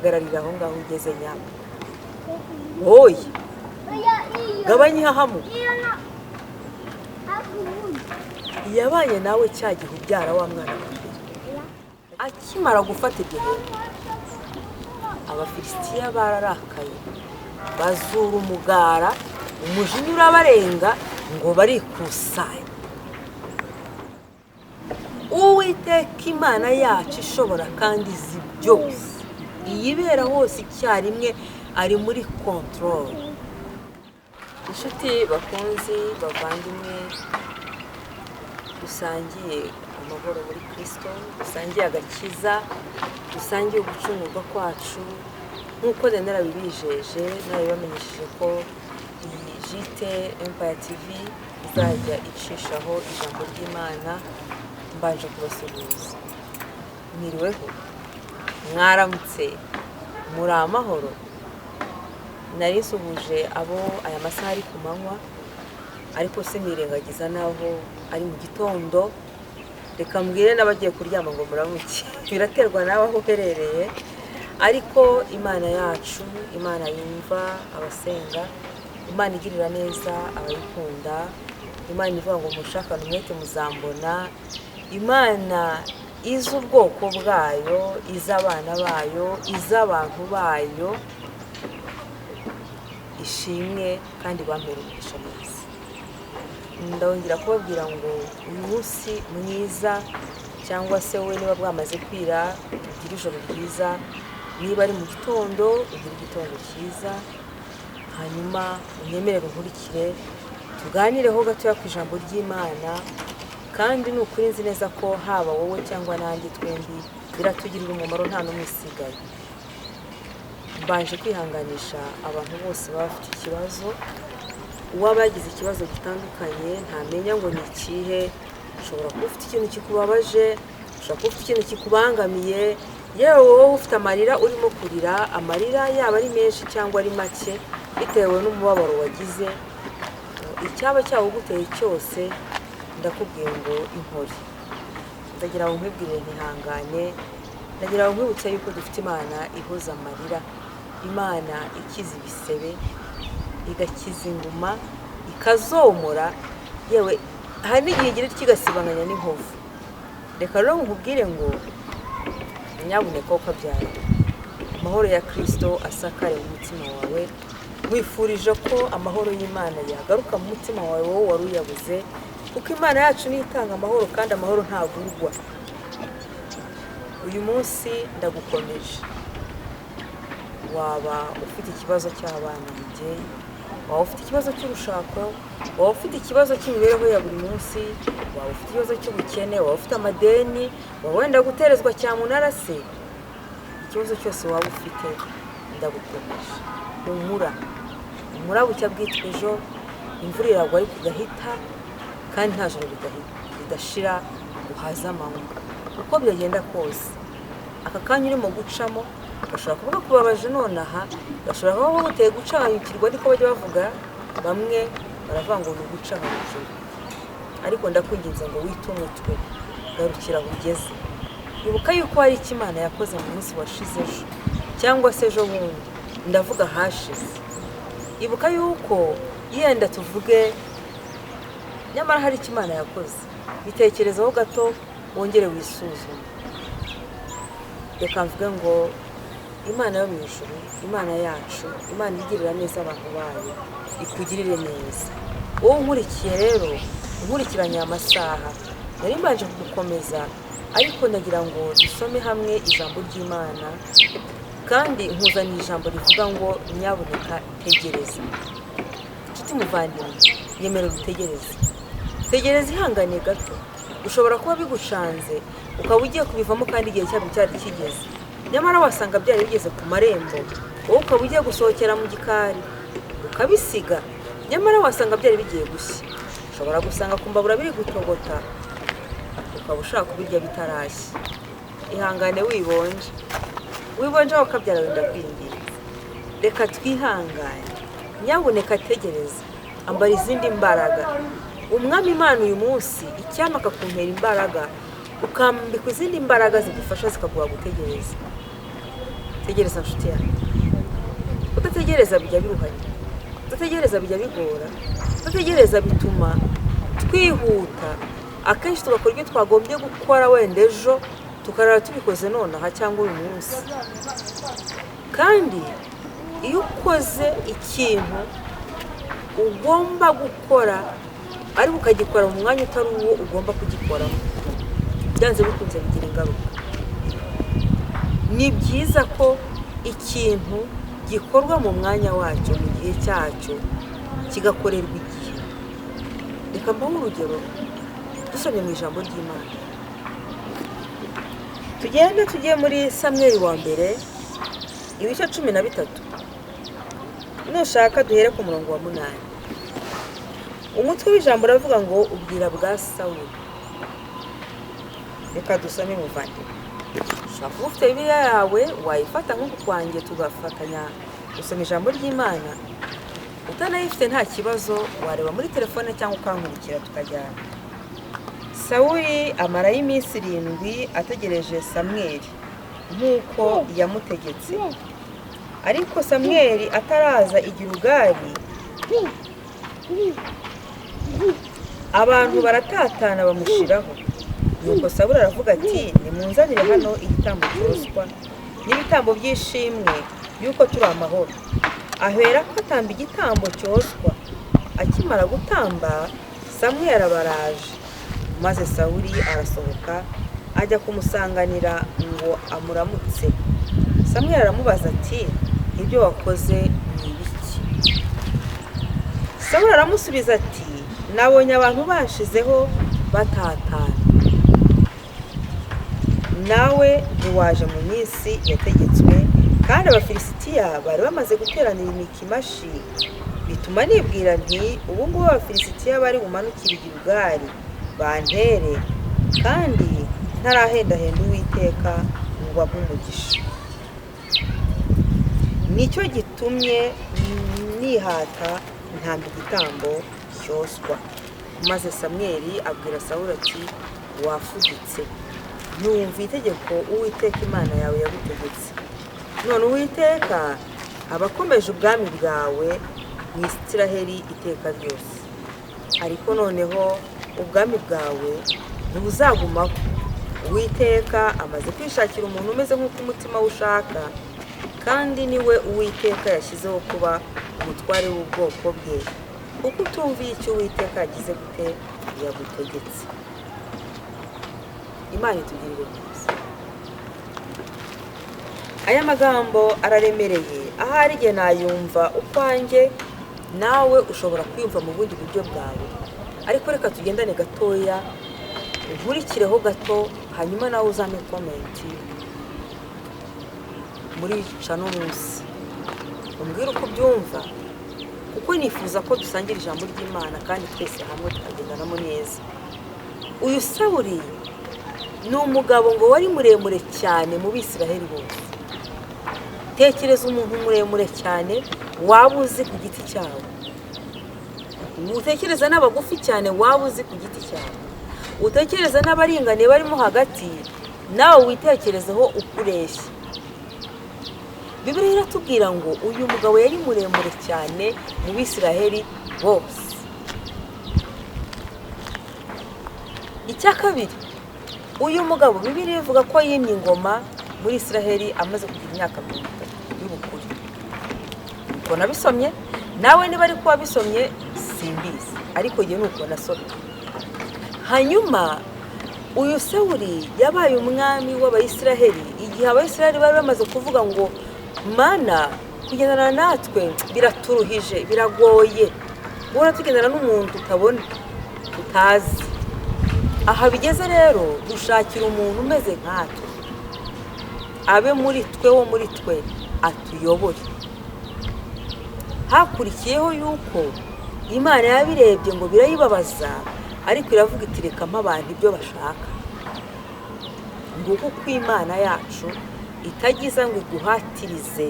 hagararira aho ngaho ugeze nyama oya gabanya hamu yabanye nawe cyagihe ubyara wa mwana wawe akimara gufata ibyo abafilisitiya bararakaye bazura umugara umujinya urabarenga ngo barikusanya Uwiteka Imana yacu ishobora kandi izi byose iyibera hose icyarimwe ari muri control. Inshuti bakunzi bavandimwe dusangiye amahoro muri Kristo, dusangiye agakiza, dusangiye ugucungurwa kwacu nk'uko narabibijeje narabibamenyesheje ko iyi JT Empire TV izajya icishaho ijambo ry'Imana. Mbanje kubasuhuza mwiriweho mwaramutse muri amahoro. Nari nsuhuje abo aya masaha ari ku manywa ariko sinirengagiza naho ari mu gitondo. Reka mbwire n'abagiye kuryama ngo muramuke, biraterwa nawe aho uherereye, ariko Imana yacu, Imana yumva abasenga, Imana igirira neza abayikunda, Imana ivuga ngo mushakane umwete muzambona, Imana iza ubwoko bwayo, iza abana bayo, iza abantu bayo, ishimwe kandi bambere umugisha mwiza. Ndongera kubabwira ngo uyu munsi mwiza cyangwa se we niba bwamaze kwira ugira ijoro ryiza, niba ari mu gitondo ugira igitondo cyiza, hanyuma unyemerere unkurikire tuganireho gatoya ku ijambo ry'Imana. Kandi n'ukuri nzi neza ko haba wowe cyangwa nanjye twembi biratugirira umumaro nta n'umwe usigaye. Mbanje kwihanganisha abantu bose bafite ikibazo, uwabagize ikibazo gitandukanye ntamenya ngo ni ikihe. Ushobora kuba ufite ikintu kikubabaje, ushobora kuba ufite ikintu kikubangamiye, yewe wowe ufite amarira urimo kurira, amarira yaba ari menshi cyangwa ari make bitewe n'umubabaro wagize, icyaba cyawuguteye cyose ndakubwiye ngo inkori. Ndagira ngo nkwibwire ntihangane, ndagira ngo nkwibutse yuko dufite Imana ihoza amarira, Imana ikiza ibisebe, igakiza inguma, ikazomora, yewe hari n'igihe igira kigasibanganya n'inkovu. Reka rero nkubwire ngo nyabuneka ukabyara amahoro ya Kristo asakare mu mutima wawe. Wifurije ko amahoro y'Imana yagaruka mu mutima wawe wowe wari uyabuze, kuko Imana yacu ni itanga amahoro kandi amahoro ntagurwa. Uyu munsi ndagukomeje. Waba ufite ikibazo cy'abana mubyeyi, waba ufite ikibazo cy'urushako, waba ufite ikibazo cy'imibereho ya buri munsi, waba ufite ikibazo cy'ubukene, waba ufite amadeni, waba wenda guterezwa cyamunara se, ikibazo cyose waba ufite ndagukomeje. Umura bucya bwitwa ejo, imvura iragwa ariko igahita, kandi nta joro ridashira uhaza amanywa. Uko byagenda kose aka kanya urimo gucamo gashobora kuba kubabaje nonaha, gashobora kuba guteye gucanganyukirwa, ariko bajya bavuga bamwe baravuga ngo ni ugucanganyukirwa. Ariko ndakwinginze ngo wite umutwe, garukira aho ugeze. Ibuka yuko hari icyo Imana yakoze mu munsi washize ejo cyangwa se ejo bundi, ndavuga hashize. Ibuka yuko yenda tuvuge nyamara hari icyo Imana yakoze, bitekerezaho gato wongere wisuzume. Reka mvuge ngo Imana yo mu ijuru, Imana yacu, Imana igirira neza abantu bayo, ikugirire neza. Wowe nkurikiye rero, nkurikiranye amasaha, nari mbanje kugukomeza, ariko nagira ngo dusome hamwe ijambo ry'Imana, kandi nkuzaniye ijambo rivuga ngo nyabuneka tegereza. Nshuti muvandimwe, yemera utegereze. Tegereza ihangane gato. Ushobora kuba bigucanze ukaba ugiye kubivamo kandi igihe cyabyo cyari kigeze, nyamara wasanga byari bigeze ku marembo, wowe ukaba ugiye gusohokera mu gikari ukabisiga, nyamara wasanga byari bigiye gushya. Ushobora gusanga ku mbabura biri gutogota, ukaba ushaka kubirya bitarashya. Ihangane wibonje aho kabyara wenda kwingira. Reka twihangane, nyabuneka tegereza, ambara izindi mbaraga. Umwami Imana uyu munsi icyama akakumpera imbaraga, ukambika izindi mbaraga zigufasha zikaguha gutegereza. tegereza nshuti yawe. Udategereza bijya biruhanya, udategereza bijya bigora, udategereza bituma twihuta akenshi tugakora ibyo twagombye gukora wenda ejo tukarara tubikoze nonaha cyangwa uyu munsi. Kandi iyo ukoze ikintu ugomba gukora ariko ukagikora mu mwanya utari uwo ugomba kugikoramo, byanze bikunze bigira ingaruka. Ni byiza ko ikintu gikorwa mu mwanya wacyo mu gihe cyacyo kigakorerwa igihe. Reka mbaho urugero dusomye mu ijambo ry'Imana. Tugende tugiye muri Samweli wa mbere ibice 13. Nushaka duhere ku murongo wa 8. Umutwe w'ijambo uravuga ngo ubwira bwa Sawuli. Reka dusome muvandimwe. Ushaka ufite Bibiliya yawe wayifata nk'uko kwanjye tugafatanya gusoma ijambo ry'Imana. Utanayifite nta kibazo wareba muri telefone cyangwa ukankurikira tukajyana. Sawuli amarayo iminsi 7 ategereje Samweli nk'uko yamutegetse. Ariko Samweli ataraza i Gilugali, abantu baratatana bamushiraho. Nuko Sawuli aravuga ati nimunzanire hano igitambo cyoswa n'ibitambo by'ishimwe yuko turi amahoro. Ahera ko atamba igitambo cyoswa. Akimara gutamba Samweli arabaraje, maze Sawuli arasohoka ajya kumusanganira ngo amuramutse. Samweli aramubaza ati ibyo wakoze ni ibiki? Sawuli aramusubiza ati nabonye abantu banshizeho batatana. Nawe ntiwaje mu minsi yategetswe, kandi Abafilisitiya bari bamaze guteranira i Mikimashi. Bituma nibwira nti ubu ngubu Abafilisitiya bari bumanukire i Gilugali bantere, kandi ntarahendahenda Uwiteka ngo abe umugisha. Nicyo gitumye nihata ntamba igitambo cyoswa. Maze Samweli abwira Sawuli ati wafuditse, numva itegeko Uwiteka Imana yawe yagutegetse. None Uwiteka abakomeje ubwami bwawe mu Isiraheli iteka ryose. Ariko noneho ubwami bwawe ntibuzagumaho. Uwiteka amaze kwishakira umuntu umeze nk'uko umutima we ushaka, kandi niwe Uwiteka yashyizeho kuba umutware w'ubwoko bwe, kuko utumviye icyo Uwiteka yagize gute yagutegetse. Imana itugirire neza. Aya magambo araremereye, ahari igihe nayumva ukwanjye, nawe ushobora kwiyumva mu bundi buryo bwawe. Ariko reka tugendane gatoya, nkurikireho gato, hanyuma nawe uzame komenti muri channel munsi. Umbwira uko byumva, kuko nifuza ko dusangira ijambo ry'Imana kandi twese hamwe tukagendanamo neza. Uyu Sawuli ni umugabo ngo wari muremure cyane mu Bisiraheli bose. Tekereza umuntu muremure cyane waba uzi ku giti cyawe. Utekereza n'abagufi cyane waba uzi ku giti cyawe. Utekereza n'abaringaniye barimo hagati, nawe witekerezeho ukureshya. Bibiliya iratubwira ngo uyu mugabo yari muremure cyane mu Bisiraheli bose. Icya kabiri, uyu mugabo Bibiliya ivuga ko yimye ingoma muri Isiraheli amaze kugira imyaka 30 y'ubukuru. Uko nabisomye, nawe niba ari kuba bisomye simbizi, ariko jye nuko nasomye. Hanyuma uyu Sawuli yabaye umwami w'Abayisiraheli igihe Abayisiraheli bari bamaze kuvuga ngo Mana kugendana natwe biraturuhije, biragoye, ubona tugendana n'umuntu tutabona tutazi. Aha bigeze rero dushakira umuntu umeze nkatwe, abe muri twe wo muri twe atuyobore. Hakurikiyeho yuko Imana yabirebye ngo birayibabaza, ariko iravuga iti reka abantu ibyo bashaka. Nguko uko Imana yacu itagiza ngo iguhatirize,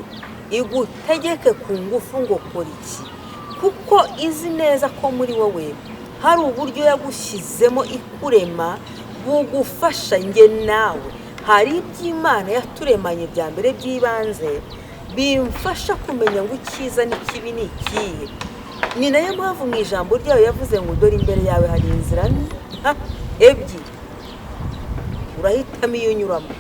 igutegeke ku ngufu ngo kora iki, kuko izi neza ko muri wowe hari uburyo yagushyizemo ikurema bugufasha nge nawe hari iby'Imana yaturemanye bya mbere by'ibanze bimfasha kumenya ngo icyiza n'ikibi ni ikihe. Ni nayo mpamvu mu ijambo ryayo yavuze ngo dore imbere yawe hari inzira ebyiri, urahitamo iyo unyuramo.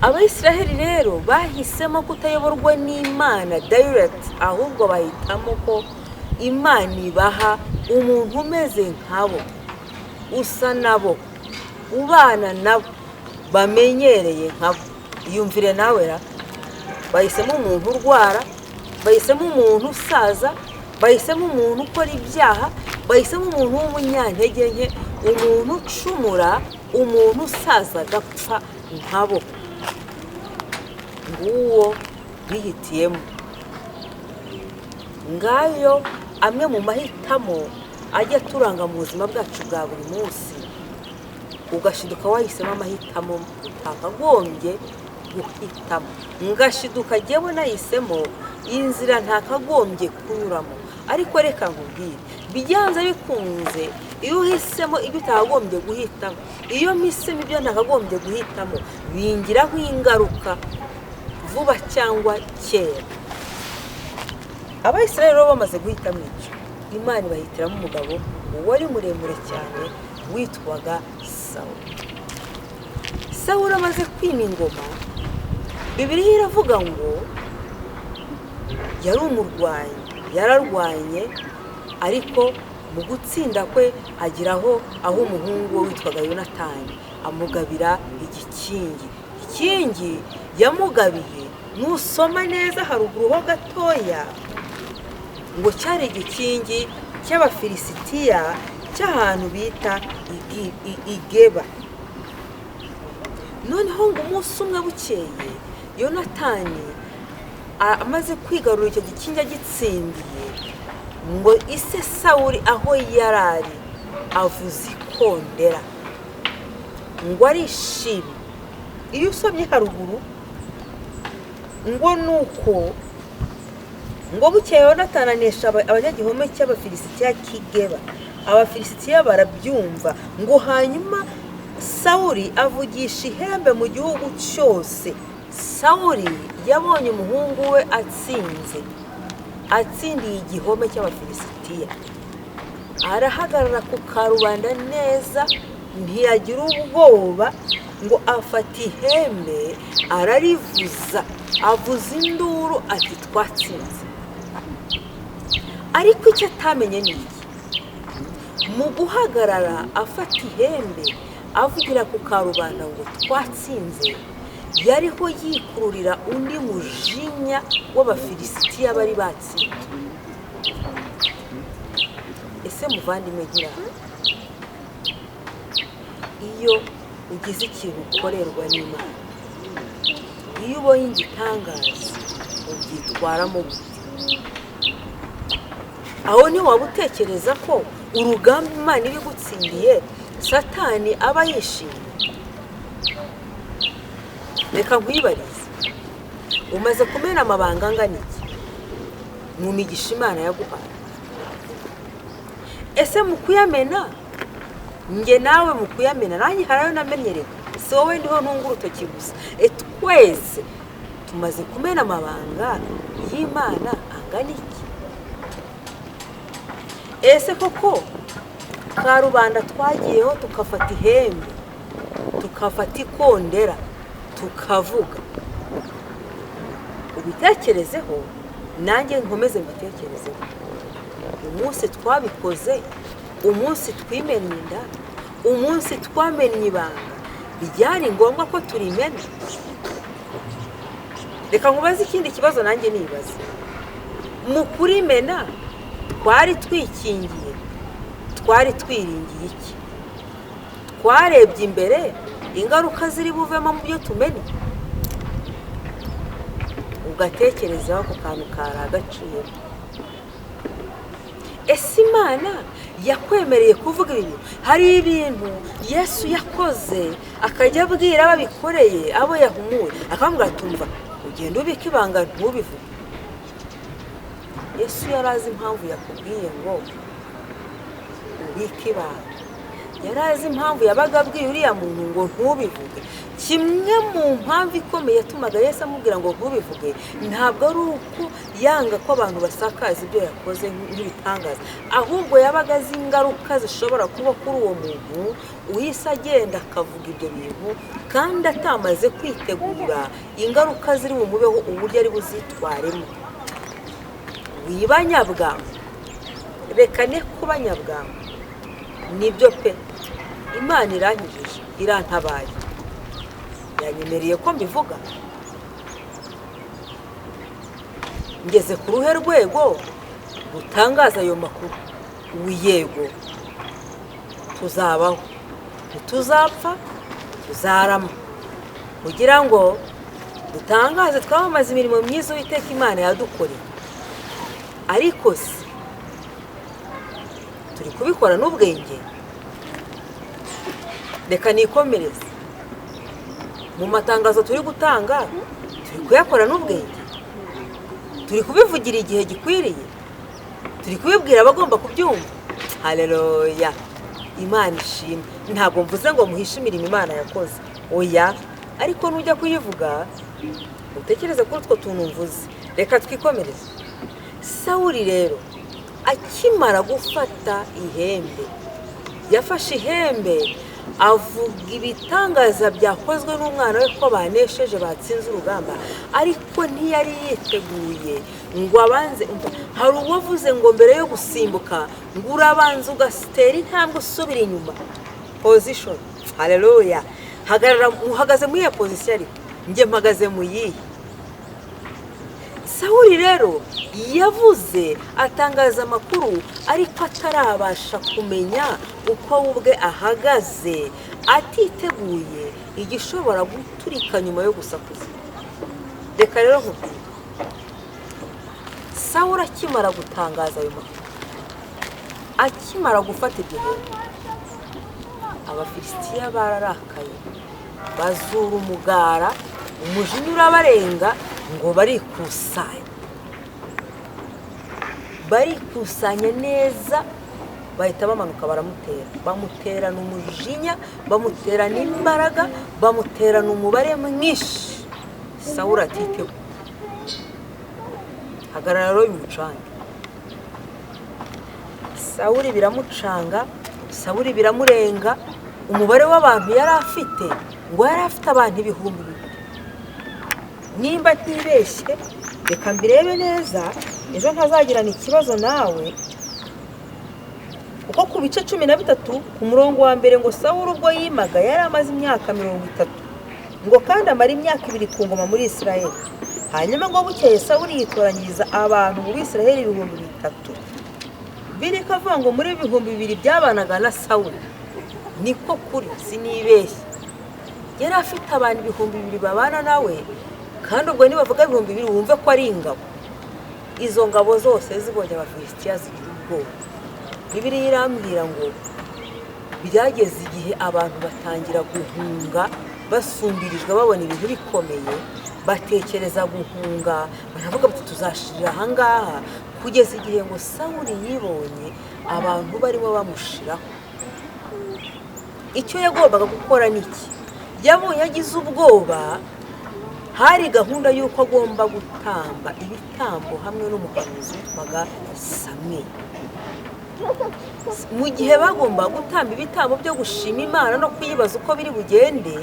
Abayisiraheli rero bahisemo kutayoborwa n'Imana direct, ahubwo bahitamo ko Imana ibaha umuntu umeze nkabo, usa nabo, ubana nabo, bamenyereye nkabo. Yumvire nawe ra, bahisemo umuntu urwara, bahisemo umuntu usaza, bahisemo umuntu ukora ibyaha, bahisemo umuntu w'umunyantege nke, umuntu ucumura, umuntu usaza agapfa nkabo. Nguwo bihitiyemo. Ngayo amwe mu mahitamo ajya turanga mu buzima bwacu bwa buri munsi, ugashiduka wahisemo amahitamo utakagombye guhitamo. Ngashiduka jyewe nahisemo inzira ntakagombye kunyuramo. Ariko reka nkubwire, bijyanze bikunze, iyo uhisemo ibyo utakagombye guhitamo, iyo mpisemo ibyo ntakagombye guhitamo, bingiraho ingaruka vuba cyangwa kera. Abayisiraheli rero bamaze guhitamo icyo, Imana ibahitiramo umugabo wari muremure cyane witwaga Sawuli. Sawuli amaze kwima ingoma, Bibiliya iravuga ngo yari umurwanyi, yararwanye, ariko mu gutsinda kwe agiraho aho umuhungu we witwaga Yonatani amugabira igikingi. Ikingi yamugabiye, nusoma neza haruguru ho gatoya, ngo cyari igikingi cy'Abafilisitiya cy'ahantu bita Igeba. Noneho ngo umunsi umwe bukeye, Yonatani amaze kwigarura icyo gikingi agitsindiye, ngo ise Sawuli aho yarari avuza ikondera, ngo arishimye. Iyo usomye haruguru, ngo nuko ngo bukeye Yonatani anesha abanyagihome cy'Abafilisitiya k'Igeba. Abafilisitiya barabyumva, ngo hanyuma Sawuli avugisha ihembe mu gihugu cyose. Sawuli yabonye umuhungu we atsindiye igihome cy'Abafilisitiya, arahagarara ku karubanda neza, ntiyagira ubwoba, ngo afata ihembe ararivuza, avuza induru ati twatsinze. Ariko icyo atamenye ni iki, mu guhagarara afata ihembe avugira ku karubanda ngo twatsinze, yariho yikururira undi mujinya w'Abafilisitiya bari batsinze. Ese muvandimwe ngira, iyo ugize ikintu ukorerwa n'Imana, iyo ubonye igitangaza ubyitwaramo gute? Aho ntiwaba utekereza ko urugamba Imana ibigutsindiye Satani aba yishimye? Reka nkwibarize, umaze kumena amabanga angana iki mu migisha Imana yaguhaye? Ese mu kuyamena, nge nawe mu kuyamena, nanjye harayo namenyereye, si wowe ndiho ntunga urutoki gusa, twese tumaze kumena amabanga y'Imana angana iki? Ese koko karubanda twagiyeho tukafata ihembe, tukafata ikondera, tukavuga? Ubitekerezeho, nanjye nkomeze mbitekerezeho. Umunsi twabikoze, umunsi twimennye inda, umunsi twamennye ibanga, byari ngombwa ko turimena? Reka nkubaze ikindi kibazo nanjye nibaze, mu kurimena twari twikingiye, twari twiringiye iki? Twarebye imbere ingaruka ziri buvemo mu byo tumenya? Ugatekerezaho ku kantu kari agaciro. Ese Imana yakwemereye kuvuga ibintu? Hari ibintu Yesu yakoze akajya abwira ababikoreye, abo yahumuye, akambwira atumva ugenda ubika ibanga ntubivuge. Yesu yarazi impamvu yakubwiye ngo ubike ibanga. yari azi impamvu yabaga abwiye uriya muntu ngo ntubivuge. Kimwe mu mpamvu ikomeye yatumaga Yesu amubwira ngo ntubivuge, ntabwo ari uko yanga ko abantu basakaza ibyo yakoze nk'ibitangaza, ahubwo yabaga azi ingaruka zishobora kuba kuri uwo muntu uhise agenda akavuga ibyo bintu kandi atamaze kwitegura ingaruka ziri bumubeho uburyo ari buzitwaremo. Wiba nyabwanga, reka ne kuba nyabwanga. Nibyo pe, Imana iranyujije, irantabaye, yanyemereye ko mbivuga. Ngeze ku ruhe rwego rutangaza ayo makuru. Yego, tuzabaho, ntituzapfa, tuzarama, kugira ngo dutangaze twamamaze imirimo myiza Uwiteka Imana yadukoreye. Ariko se turi kubikora n'ubwenge? Reka nikomereze. Mu matangazo turi gutanga turi kuyakora n'ubwenge? Turi kubivugira igihe gikwiriye? Turi kubibwira abagomba kubyumva? Haleluya, Imana ishimwe. Ntabwo mvuze ngo muhishe imirimo Imana yakoze, oya, ariko nujya kuyivuga utekereze kuri utwo tuntu mvuze. Reka twikomereze. Sawuli rero akimara gufata ihembe, yafashe ihembe avuga ibitangaza byakozwe n'umwana we ko banesheje, batsinze urugamba, ariko ntiyari yiteguye ngo abanze. Hari uwavuze ngo mbere yo gusimbuka ngo urabanza ugasitera intambwe usubira inyuma, position. Haleluya, hagarara, uhagaze muri iyo position, ariko njye mpagaze mu yihe. Sawuli rero yavuze, atangaza amakuru, ariko atarabasha kumenya uko ubwe ahagaze, atiteguye igishobora guturika nyuma yo gusakuza. Reka rero nkubwire, Sawuli akimara gutangaza ayo makuru, akimara gufata igihembo, Abafilisitiya bararakaye, bazura umugara, umujinya urabarenga, ngo barikusanya neza, bahita bamanuka baramutera, bamuterana umujinya, bamuterana imbaraga, bamuterana umubare mwinshi. Sawuli atiteguye, hagarara rero bimucanga. Sawuli biramucanga, Sawuli biramurenga. Umubare w'abantu yari afite, ngo yari afite abantu 2,000. Nimba ntibeshye, reka mbirebe neza, ejo ntazagirana ikibazo nawe. Kuko ku bice 13 ku murongo wa mbere ngo Sawuli ubwo yimaga yari amaze imyaka 30, ngo kandi amara imyaka 2 ku ngoma muri Isiraheli. Hanyuma ngo bukeye Sawuli yitoranyiriza abantu mu Bisiraheli 3,000. Birika avuga ngo muri 2,000 byabanaga na Sawuli. Niko kuri, sinibeshye. Yari afite abantu 2,000 babana nawe, kandi ubwo nibavuga 2,000 wumve ko ari ingabo. Izo ngabo zose zibonye Abafilisitiya zigira ubwoba. Bibiliya irambwira ngo byageze igihe abantu batangira guhunga, basumbirijwe babona ibintu bikomeye, batekereza guhunga, baravuga bati tuzashirira aha ngaha, kugeza igihe ngo Sawuli yibonye abantu barimo bamushiraho. Icyo yagombaga gukora niki? Yabonye agize ubwoba, hari gahunda y'uko agomba gutamba ibitambo hamwe n'umuhanuzi witwaga Samweli. Mu gihe bagomba gutamba ibitambo byo gushima Imana no kuyibaza uko biri bugende,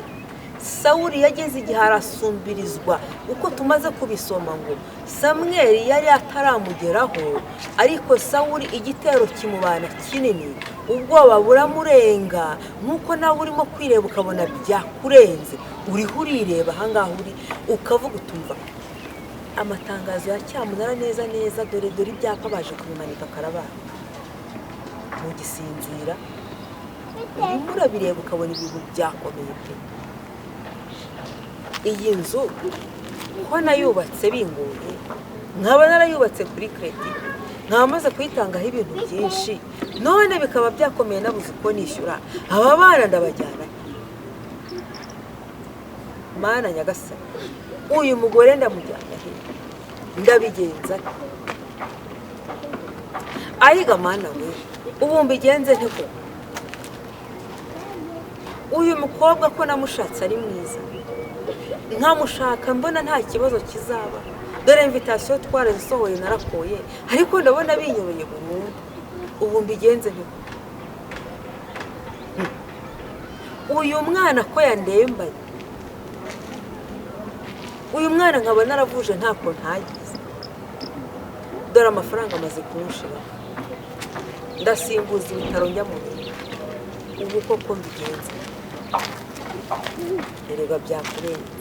Sawuli yageze igihe arasumbirizwa. Uko tumaze kubisoma ngo Samweli yari ataramugeraho, ariko Sawuli igitero kimubana kinini, ubwoba buramurenga, nkuko nawe urimo kwireba ukabona byakurenze, uriho urireba ahangaha uri ukavuga utumva amatangazo ya cyamunara neza neza, dore ibyapa baje kubimanika karabana. Mugisinzira urimo urabireba ukabona ibintu byakomeye pe. Iyi nzu ko nayubatse bingoye, nkaba narayubatse kuri credit, nkamaze kuyitangaho ibintu byinshi, none bikaba byakomeye nabuze uko nishyura aba bana ndabajyana. Mana Nyagasani, uyu mugore ndamujyana he? Ndabigenza ayiga Mana we, ubu mbigenze nte ko? uyu mukobwa ko namushatse ari mwiza, nkamushaka mbona nta kibazo kizaba, dore invitation twarazisohoye narakoye, ariko ndabona binyoroye burundu, ubu mbigenze nte? Uyu mwana ko yandembaye, uyu mwana nkaba naravuje ntako ntagize, dore amafaranga amaze kunshira, ndasimbuza ibitaro njya mu bindi, ubu koko mbigenze erega byakurenze.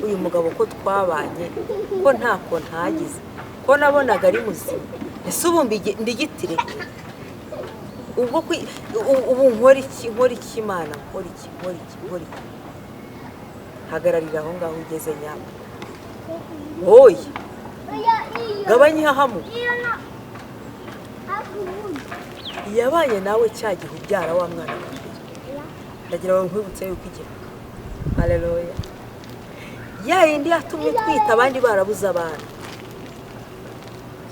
Uyu mugabo ko twabanye ko ntako ntagize, ko nabonaga ari muzima, ese ubu ndigitire ubu nkora iki Imana, nkora iki? Hagararira aho ngaho ugeze nyamba, oya gabanya ihahamu. Yabanye nawe cya gihe ubyara wa mwana wa mbere, ndagira ngo nkwibutse yuko igihe, haleluya, ya yindi yatumye twita abandi barabuze abana,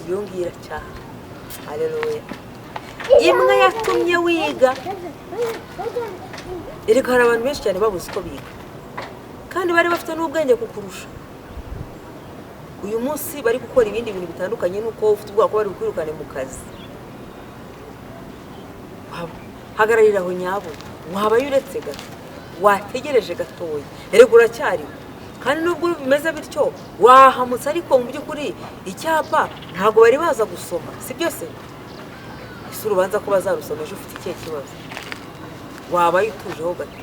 yongera cyane, haleluya, imwe yatumye wiga. Erega hari abantu benshi cyane babuze uko biga kandi bari bafite n'ubwenge kukurusha. Uyu munsi bari gukora ibindi bintu bitandukanye nuko ufite ubwoba ko bari kwirukane mu kazi. Hagararira aho nyabo, wabaye uretse gato, wategereje gatoya, erega uracyari, kandi nubwo bimeze bityo wahamutse, ariko mu by'ukuri icyapa ntabwo bari baza gusoma, si byose ese urubanza ko bazarusomeje ufite ikihe kibazo? Wabaye utujeho gato,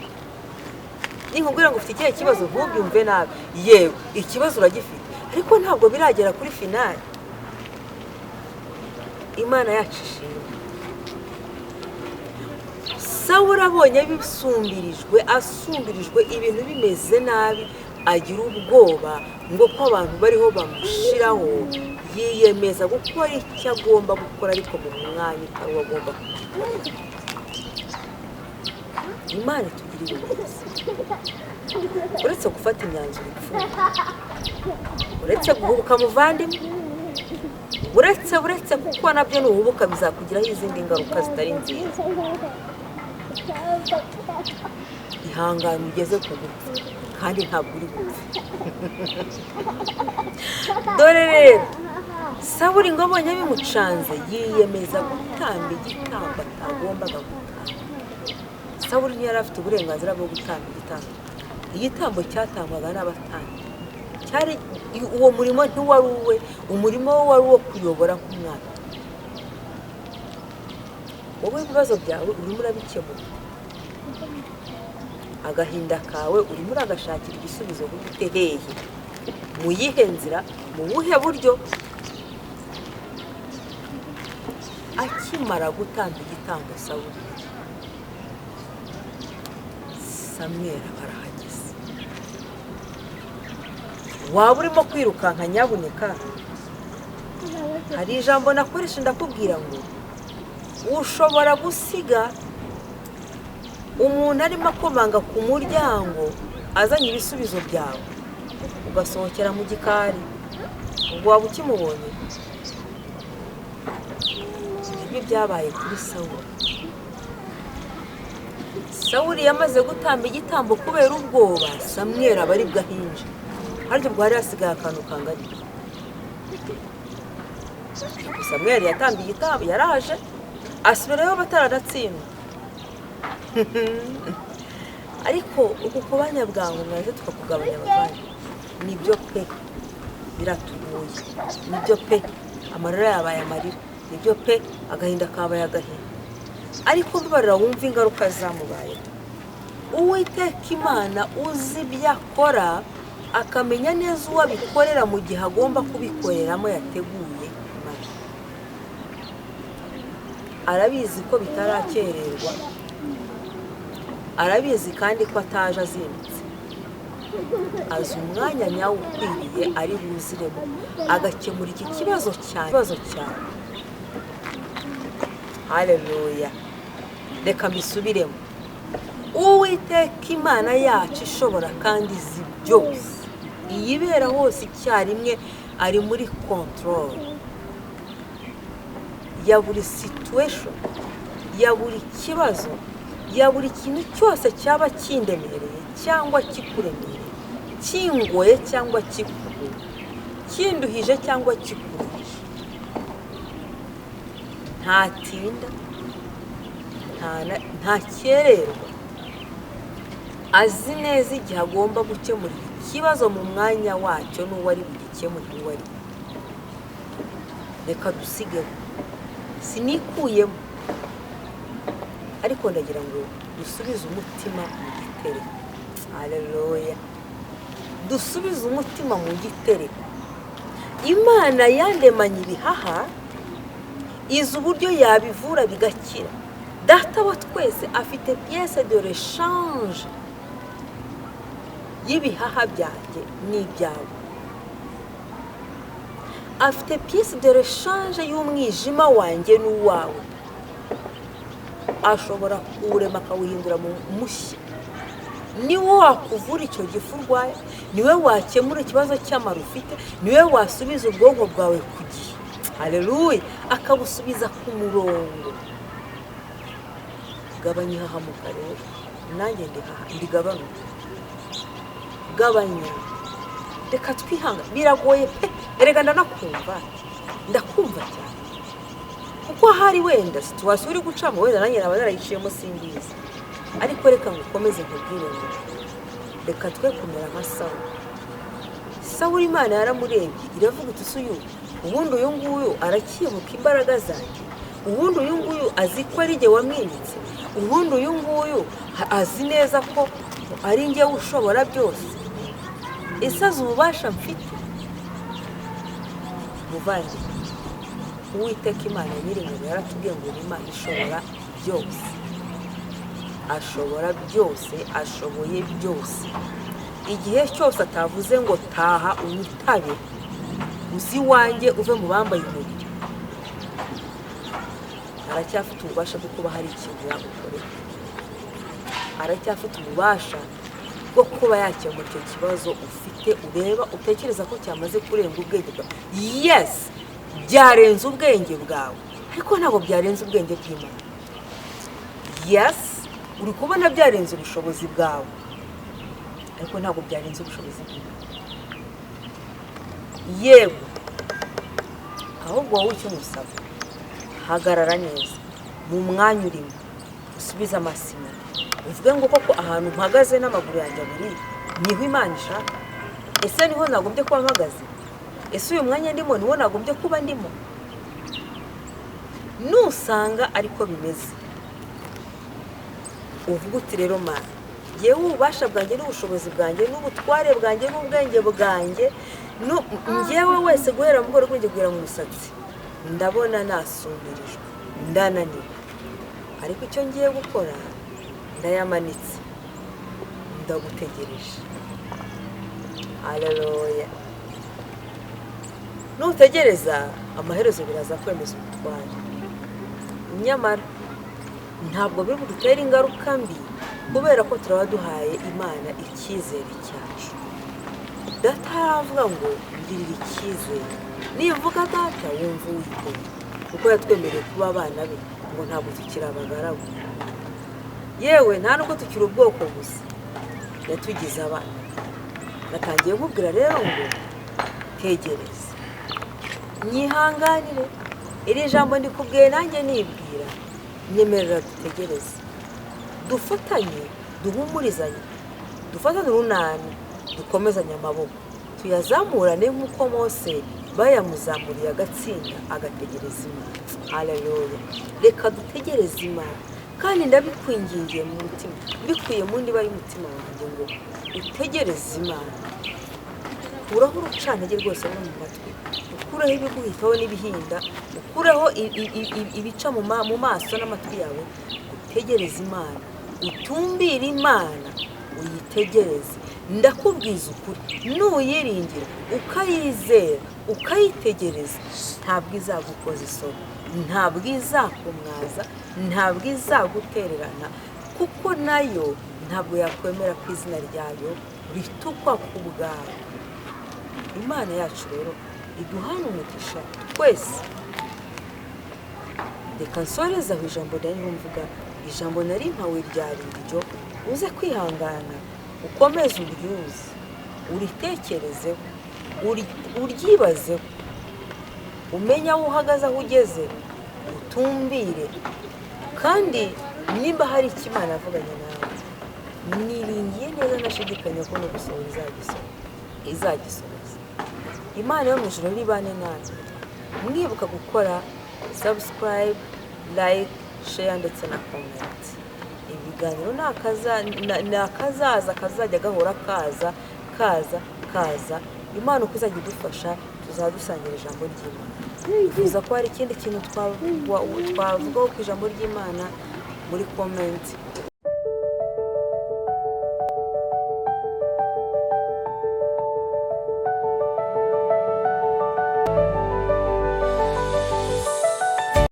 ninkubwira ngo ufite ikihe kibazo ntubyumve nabi, yewe ikibazo uragifite, ariko ntabwo biragera kuri finali. Imana yacu ishimwe. Sawuli abonye asumbirijwe ibintu bimeze nabi, agira ubwoba ngo ko abantu bariho bamushiraho, yiyemeza gukora icyo agomba gukora, ariko mu mwanya utari uwo agomba gukora. Imana itugirire neza, uretse gufata imyanzuro ipfuye, uretse guhubuka muvandimwe, uretse kuko nabyo nuhubuka bizakugiraho izindi ngaruka zitari nziza. Ihangane ugeze ku gupfa kandi ntabwo uri gupfa. Dore rero Sawuli ngo abonye bimucanze, yiyemeza gutamba igitambo atagombaga gutamba. Sawuli ntiyari afite uburenganzira bwo gutamba igitambo cyatangwaga n'abatambyi. Cyari uwo murimo ntiwari uwe, umurimo we wari uwo kuyobora nk'umwana. Wowe ibibazo byawe urimo urabikemura, agahinda kawe urimo uragashakira igisubizo gute hehe, mu yihe nzira, mu buhe buryo? Akimara gutanga igitambo Sawuli, Samweli barahageze. Waba urimo kwirukanka nyabuneka, hari ijambo nakoresha ndakubwira ngo ushobora gusiga umuntu arimo akomanga ku muryango azanye ibisubizo byawe, ugasohokera mu gikari, ubwo waba ukimubonye. Ibyo byabaye kuri Sawuli. Sawuli yamaze gutamba igitambo kubera ubwoba, Samweli aba ari bwahinje, haryo bwari hasigaye akantu kangana. Samweli yatambiye igitambo, yaraje asubirayo bataranatsindwa. Ariko uku kubanya bwangu mwaje tukakugabanya abavanye, nibyo pe biratugoye, nibyo pe amarira yabaye amarira, nibyo pe agahinda kabaye agahinda, ariko mbarira wumva ingaruka zamubaye. Uwiteka Imana uzi ibyo akora, akamenya neza uwo abikorera mu gihe agomba kubikoreramo yateguye. Arabizi ko bitarakererwa, arabizi kandi ko ataje azindutse, azi umwanya nyawo ukwiriye ari buziremo agakemura iki kibazo cyane. Haleluya. Reka mbisubiremo. Uwiteka Imana yacu ishobora kandi izi byose, iyibera hose icyarimwe, ari muri control ya buri situation, ya buri kibazo, ya buri kintu cyose cyaba kindemereye cyangwa kikuremereye, kingoye cyangwa kikugoye, kinduhije cyangwa kikuruhije. Ntatinda, ntakererwa, azi neza igihe agomba gukemura ikibazo mu mwanya wacyo n'uwo ari bugikemure uwo ari we. Reka dusigeho, sinikuyemo, ariko ndagira ngo dusubize umutima mu gitereko. Haleluya! Dusubize umutima mu gitereko. Imana yandemanye ibihaha, izi uburyo yabivura bigakira. Data wa twese afite pièce de rechange y'ibihaha byanjye n'ibyawe. Afite pièce de rechange y'umwijima wanjye n'uwawe. Ashobora kuwurema akawuhindura mu mushya. Niwe wakuvura icyo gifu urwaye, niwe wakemura ikibazo cy'amara ufite, niwe wasubiza ubwonko bwawe ku gihe. Haleluya! Akabusubiza ku murongo. Gabanya ihahamuka rero, nanjye ndigabanuka. Gabanya, reka twihanga. Biragoye pe, erega ndanakumva, ndakumva cyane, kuko hari wenda situwasiyo uri gucamo, wenda nanjye naba narayiciyemo simbizi. Ariko reka ngo ukomeze nkubwire ngo reka twe kumera nka Sawuli. Sawuli Imana yaramurebye iravuga iti uyu ubundi uyu nguyu arakibuka imbaraga zanjye, ubundi uyu nguyu azi ko ari jye wamwimitse, ubundi uyu nguyu azi neza ko ari njye ushobora byose. Ese azi ububasha mfite? Muvandimwe, Uwiteka Imana nyir'ingabo yaratubwiye ngo ni Imana ishobora byose. Ashobora byose, ashoboye byose. Igihe cyose atavuze ngo taha unyitabe, uzi wanjye uve mu bambaye umubiri, aracyafite ububasha bwo kuba hari ikintu yagukorera. Aracyafite ububasha bwo kuba yakemura icyo kibazo ufite, ureba utekereza ko cyamaze kurenga ubwenge bwawe. Yes, byarenze ubwenge bwawe, ariko ntabwo byarenze ubwenge bw'Imana. Yes, uri kubona byarenze ubushobozi bwawe, ariko ntabwo byarenze ubushobozi bw'Imana. Yewe, ahubwo wowe icyo musaba, hagarara neza mu mwanya urimo, usubize amasimo, uvuge ngo koko ahantu mpagaze n'amaguru yanjye abiri niho Imana ishaka. Ese niho nagombye kuba mpagaze? Ese uyu mwanya ndimo niho nagombye kuba ndimo? Nusanga ariko bimeze, uvuga uti rero Mana, yewe ububasha bwanjye n'ubushobozi bwanjye n'ubutware bwanjye n'ubwenge bwanjye, njyewe wese guhera mu bworo bw'injye kugera mu musatsi, ndabona nasumbirijwe, ndananiwe, ariko icyo ngiye gukora ndayamanitse, ndagutegereje. Haleluya! Nutegereza, amaherezo biraza kwemeza ubutware. Nyamara ntabwo biri budutere ingaruka mbi, kubera ko turaba duhaye Imana icyizere cyacu. Data aravuga ngo ngirira icyizere. Nivuga Data wumva Uwiteka, kuko yatwemereye kuba abana be, ngo ntabwo tukiri abagaragu. Yewe nta nubwo tukiri ubwoko gusa, yatugize abana. Natangiye nkubwira rero ngo tegereza, nyihanganire. Iri jambo ndikubwiye nanjye nibwira, nyemerera dutegereze, dufatanye, duhumurizanye, dufatane urunani, dukomezanye amaboko, tuyazamurane nk'uko Mose bayamuzamuriye agatsinda agategereza Imana. Haleluya! Reka dutegereze Imana, kandi ndabikwingingiye mu mutima, mbikuye mu ndiba y'umutima wanjye ngo utegereze Imana. Ukuraho urucantege rwose no mu matwi, ukureho ibiguhitaho n'ibihinda, ukureho ibica mu maso n'amatwi yawe. Utegereze Imana, utumbire Imana, uyitegereze. Ndakubwiza ukuri, nuyiringira ukayizera ukayitegereza, ntabwo izagukoza isoni, ntabwo izakumwaza, ntabwo izagutererana, kuko nayo ntabwo yakwemera ko izina ryayo ritukwa ku bwawe. Imana yacu rero iduhana umugisha twese. Reka nsoreze aho ijambo ryari mvuga ijambo nari mpawe ryari iryo, uze kwihangana ukomeze uryuze uritekerezeho uryibazeho umenye aho uhagaze aho ugeze utumbire kandi nimba hari icyo Imana yavuganye nawe niringiye neza nashidikanya ko no gusohora izagisohoza. Imana yo mu ijuru ribane natwe, mwibuka gukora subscribe, like, share ndetse na comment. Ibiganiro nakazaza kazajya gahora kaza Imana uko izajya idufasha tuzadusangira ijambo ry'Imana. Bivuza ko hari ikindi kintu twavugaho ku ijambo ry'Imana muri comment